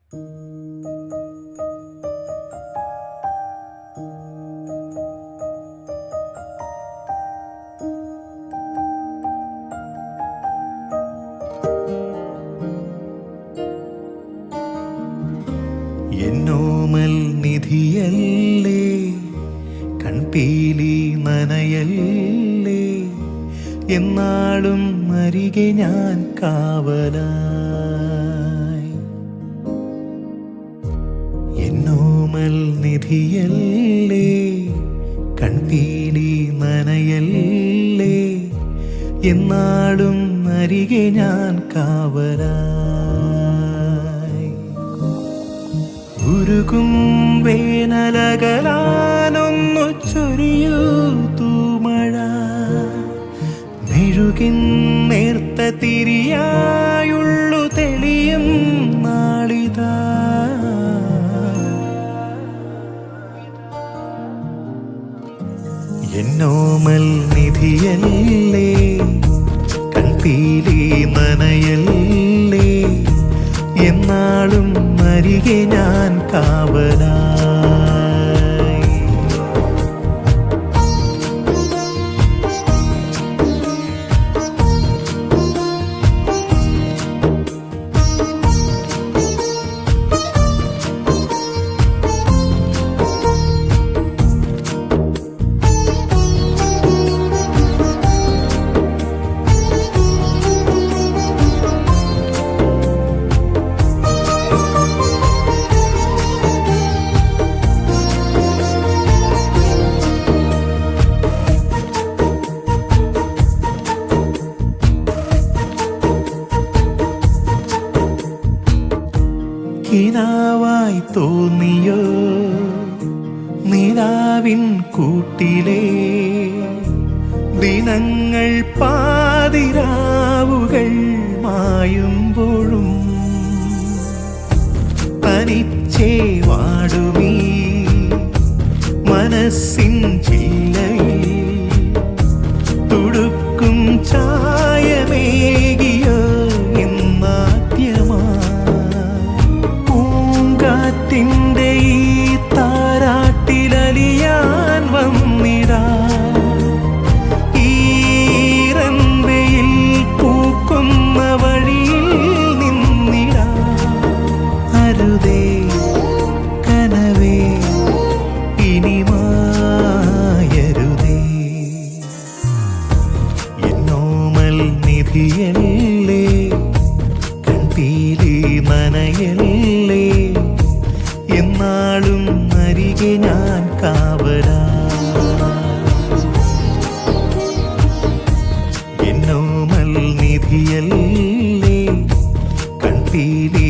എന്നോമൽ നിധിയല്ലേ, കൺപീലി നനയല്ലേ, എന്നാളും അരികെ ഞാൻ കാവലായി. എന്നോമൽ നിധിയല്ലേ, കൺപീലി നനയല്ലേ, എന്നാളും അരികെ ഞാൻ കാവലായി. ഉരുകും വേനലകലാനൊന്നു ചൊരിയൂ തൂമഴ, മെഴുകിൻ നേർത്ത തിരിയായുള്ളു തെളിയും നാളിതാ. എന്നോമൽ നിധിയല്ലേ, കൺപീലി നനയല്ലേ, എന്നാളും അരികെ ഞാൻ കാവലായി. കിനാവായി തോന്നിയോ നിലാവിൻ കൂട്ടിലെ ദിനങ്ങൾ, പാതിരാവുകൾ മായുമ്പോഴും തനിച്ചേ വാടുമീ മനസ്സിൻ ചില്ലയിൽ തുടുക്കും ചായമേകിയോ എന്നാദ്യമാ. പൂങ്കാറ്റിൻ്റെ ഈ താരാട്ടിലലിയാൻ വന്നിടാ, ഈറൻവെയിൽ പൂക്കുന്ന വഴിയിൽ നിന്നിടാ. അരുതേ കനവേ ഇനി മായരുതേ. എന്നോമൽ നിധിയല്ലേ, കൺപീലി നനയല്ലേ, എന്നാളും അരികെ ഞാൻ കാവലായി. എന്നോമൽ നിധിയല്ലേ, കൺപീലി